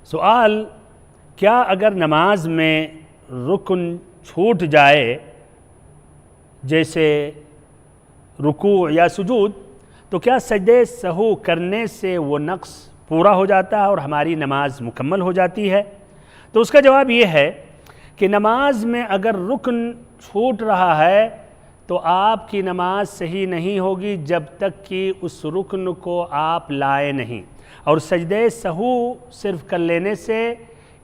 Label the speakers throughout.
Speaker 1: سوال، کیا اگر نماز میں رکن چھوٹ جائے جیسے رکوع یا سجود، تو کیا سجدے سہو کرنے سے وہ نقص پورا ہو جاتا ہے اور ہماری نماز مکمل ہو جاتی ہے؟ تو اس کا جواب یہ ہے کہ نماز میں اگر رکن چھوٹ رہا ہے تو آپ کی نماز صحیح نہیں ہوگی جب تک کہ اس رکن کو آپ لائے نہیں، اور سجدے سہو صرف کر لینے سے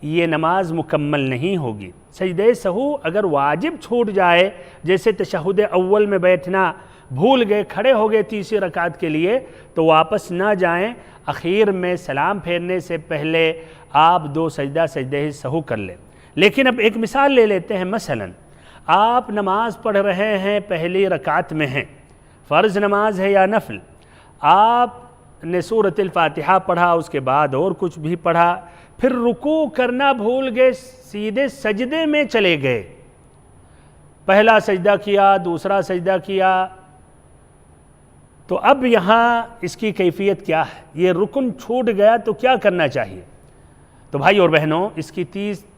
Speaker 1: یہ نماز مکمل نہیں ہوگی۔ سجدے سہو اگر واجب چھوٹ جائے، جیسے تشہد اول میں بیٹھنا بھول گئے، کھڑے ہو گئے تیسری رکعت کے لیے، تو واپس نہ جائیں، اخیر میں سلام پھیرنے سے پہلے آپ 2 سجدے سہو کر لیں۔ لیکن اب ایک مثال لے لیتے ہیں، مثلا آپ نماز پڑھ رہے ہیں، پہلی رکعت میں ہیں، فرض نماز ہے یا نفل، آپ نے سورۃ الفاتحہ پڑھا، اس کے بعد اور کچھ بھی پڑھا، پھر رکوع کرنا بھول گئے، سیدھے سجدے میں چلے گئے، پہلا سجدہ کیا، دوسرا سجدہ کیا، تو اب یہاں اس کی کیفیت کیا ہے؟ یہ رکن چھوٹ گیا تو کیا کرنا چاہیے؟ تو بھائی اور بہنوں، اس کی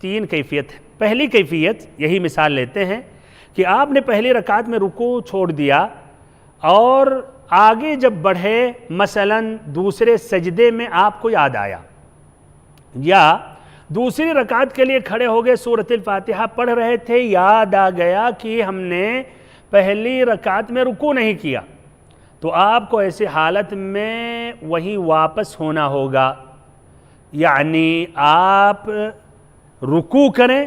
Speaker 1: 3 کیفیت ہے۔ پہلی کیفیت، یہی مثال لیتے ہیں کہ آپ نے پہلی رکعت میں رکوع چھوڑ دیا اور آگے جب بڑھے، مثلاً دوسرے سجدے میں آپ کو یاد آیا، یا دوسری رکعت کے لیے کھڑے ہو گئے، سورۃ الفاتحہ پڑھ رہے تھے، یاد آ گیا کہ ہم نے پہلی رکعت میں رکوع نہیں کیا، تو آپ کو ایسی حالت میں وہیں واپس ہونا ہوگا، یعنی آپ رکوع کریں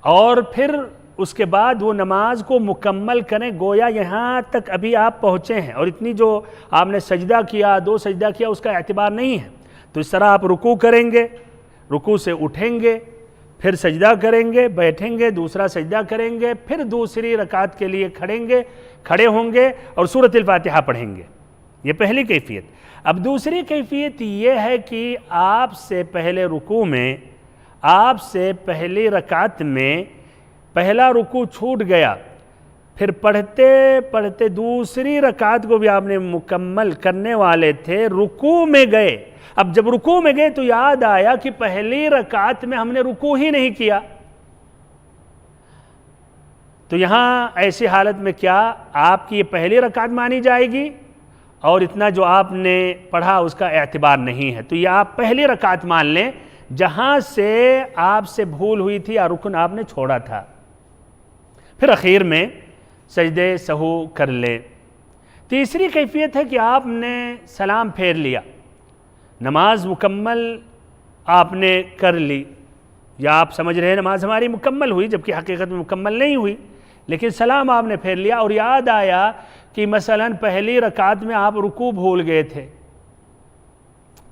Speaker 1: اور پھر اس کے بعد وہ نماز کو مکمل کریں، گویا یہاں تک ابھی آپ پہنچے ہیں، اور اتنی جو آپ نے سجدہ کیا، 2 سجدہ کیا، اس کا اعتبار نہیں ہے۔ تو اس طرح آپ رکوع کریں گے، رکوع سے اٹھیں گے، پھر سجدہ کریں گے، بیٹھیں گے، دوسرا سجدہ کریں گے، پھر دوسری رکعت کے لیے کھڑے ہوں گے اور سورۃ الفاتحہ پڑھیں گے۔ یہ پہلی کیفیت۔ اب دوسری کیفیت یہ ہے کہ آپ سے پہلے رکوع میں، آپ سے پہلی رکعت میں پہلا رکوع چھوٹ گیا، پھر پڑھتے پڑھتے دوسری رکعت کو بھی آپ نے مکمل کرنے والے تھے، رکوع میں گئے۔ اب جب رکوع میں گئے تو یاد آیا کہ پہلی رکعت میں ہم نے رکوع ہی نہیں کیا، تو یہاں ایسی حالت میں کیا آپ کی یہ پہلی رکعت مانی جائے گی، اور اتنا جو آپ نے پڑھا اس کا اعتبار نہیں ہے، تو یہ آپ پہلی رکعت مان لیں جہاں سے آپ سے بھول ہوئی تھی یا رکن آپ نے چھوڑا تھا، پھر اخیر میں سجدے سہو کر لیں۔ تیسری کیفیت ہے کہ آپ نے سلام پھیر لیا، نماز مکمل آپ نے کر لی، یا آپ سمجھ رہے ہیں نماز ہماری مکمل ہوئی، جبکہ حقیقت میں مکمل نہیں ہوئی، لیکن سلام آپ نے پھیر لیا اور یاد آیا کہ مثلا پہلی رکعت میں آپ رکوع بھول گئے تھے،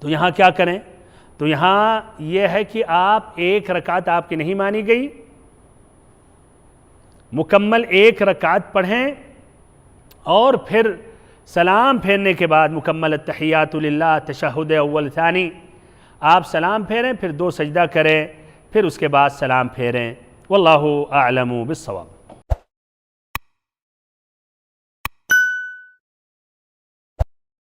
Speaker 1: تو یہاں کیا کریں؟ تو یہاں یہ ہے کہ آپ ایک رکعت آپ کی نہیں مانی گئی، مکمل ایک رکعت پڑھیں اور پھر سلام پھیرنے کے بعد مکمل التحیات للہ، تشہد اول ثانی، آپ سلام پھیریں، پھر 2 سجدہ کریں، پھر اس کے بعد سلام پھیریں۔ واللہ اعلم بالصواب۔